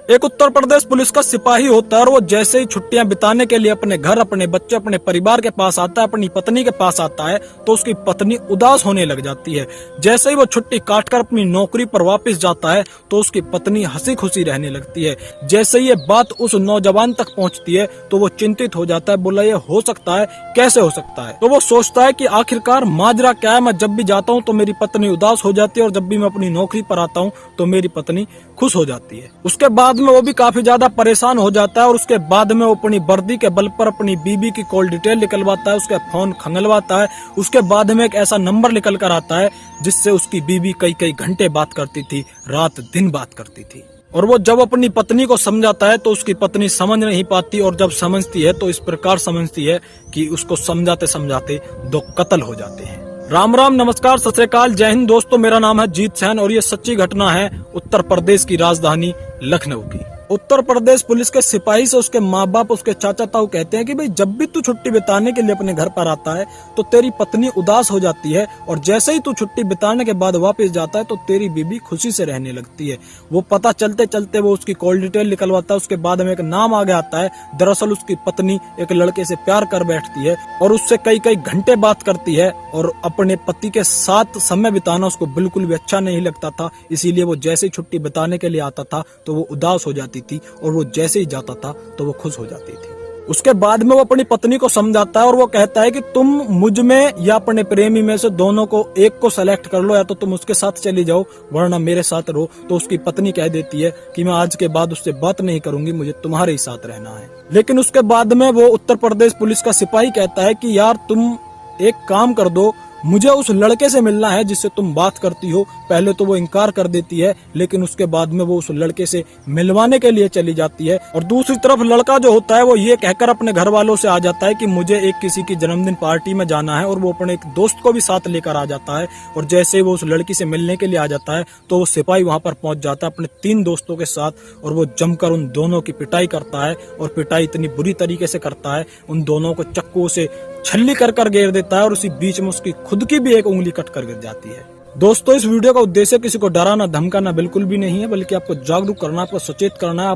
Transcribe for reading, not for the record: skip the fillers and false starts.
एक उत्तर प्रदेश पुलिस का सिपाही होता है और वो जैसे ही छुट्टियां बिताने के लिए अपने घर, अपने बच्चे, अपने परिवार के पास आता है, अपनी पत्नी के पास आता है, तो उसकी पत्नी उदास होने लग जाती है। जैसे ही वो छुट्टी काटकर अपनी नौकरी पर वापस जाता है तो उसकी पत्नी हंसी खुशी रहने लगती है। जैसे ही ये बात उस नौजवान तक पहुंचती है तो वो चिंतित हो जाता है, बोला ये हो सकता है, कैसे हो सकता है। तो वो सोचता है कि आखिरकार माजरा क्या है, मैं जब भी जाता हूँ तो मेरी पत्नी उदास हो जाती है और जब भी मैं अपनी नौकरी पर आता हूँ तो मेरी पत्नी खुश हो जाती है। उसके बाद में वो भी काफी ज्यादा परेशान हो जाता है और उसके बाद में वो अपनी वर्दी के बल पर अपनी बीबी की कॉल डिटेल निकलवाता है, उसका फोन खंगलवाता है। उसके बाद में एक ऐसा नंबर निकल कर आता है जिससे उसकी बीबी कई कई घंटे बात करती थी, रात दिन बात करती थी। और वो जब अपनी पत्नी को समझाता है तो उसकी पत्नी समझ नहीं पाती, और जब समझती है तो इस प्रकार समझती है कि उसको समझाते समझाते दो कत्ल हो जाते हैं। राम राम, नमस्कार, सत श्री अकाल, जय हिंद दोस्तों। मेरा नाम है जीत सैन और ये सच्ची घटना है उत्तर प्रदेश की राजधानी लखनऊ की। उत्तर प्रदेश पुलिस के सिपाही से उसके माँ बाप, उसके चाचा ताऊ कहते हैं कि भाई जब भी तू छुट्टी बिताने के लिए अपने घर पर आता है तो तेरी पत्नी उदास हो जाती है, और जैसे ही तू छुट्टी बिताने के बाद वापस जाता है तो तेरी बीबी खुशी से रहने लगती है। वो पता चलते चलते वो उसकी कॉल डिटेल निकलवाता है। उसके बाद में एक नाम आगे आता है। दरअसल उसकी पत्नी एक लड़के से प्यार कर बैठती है और उससे कई कई घंटे बात करती है, और अपने पति के साथ समय बिताना उसको बिल्कुल भी अच्छा नहीं लगता था। इसीलिए वो जैसे ही छुट्टी बिताने के लिए आता था तो वो उदास हो जाती थी, और वो जैसे ही जाता था तो वो खुश हो जाती थी। उसके बाद में वो अपनी पत्नी को समझाता है और वो कहता है कि तुम मुझ में या अपने प्रेमी में से दोनों को एक को सेलेक्ट कर लो, या तो तुम उसके साथ चली जाओ वरना मेरे साथ रहो। तो उसकी पत्नी कह देती है कि मैं आज के बाद उससे बात नहीं करूंगी, मुझे तुम्हारे ही साथ रहना है। लेकिन उसके बाद में वो उत्तर प्रदेश पुलिस का सिपाही कहता है कि यार तुम एक काम कर दो, मुझे उस लड़के से मिलना है जिससे तुम बात करती हो। पहले तो वो इनकार कर देती है, लेकिन उसके बाद में वो उस लड़के से मिलवाने के लिए चली जाती है। और दूसरी तरफ लड़का जो होता है वो ये कहकर अपने घर वालों से आ जाता है कि मुझे एक किसी की जन्मदिन पार्टी में जाना है, और वो अपने एक दोस्त को भी साथ लेकर आ जाता है। और जैसे ही वो उस लड़की से मिलने के लिए आ जाता है तो वो सिपाही वहां पर पहुंच जाता है अपने 3 दोस्तों के साथ, और वो जमकर उन दोनों की पिटाई करता है। और पिटाई इतनी बुरी तरीके से करता है, उन दोनों को चक्कू से छल्ली कर कर घेर देता है, और उसी बीच में उसकी खुद की भी एक उंगली कट कर गिर जाती है। दोस्तों, इस वीडियो का उद्देश्य किसी को डराना धमकाना बिल्कुल भी नहीं है, बल्कि आपको जागरूक करना, आपको सचेत करना है।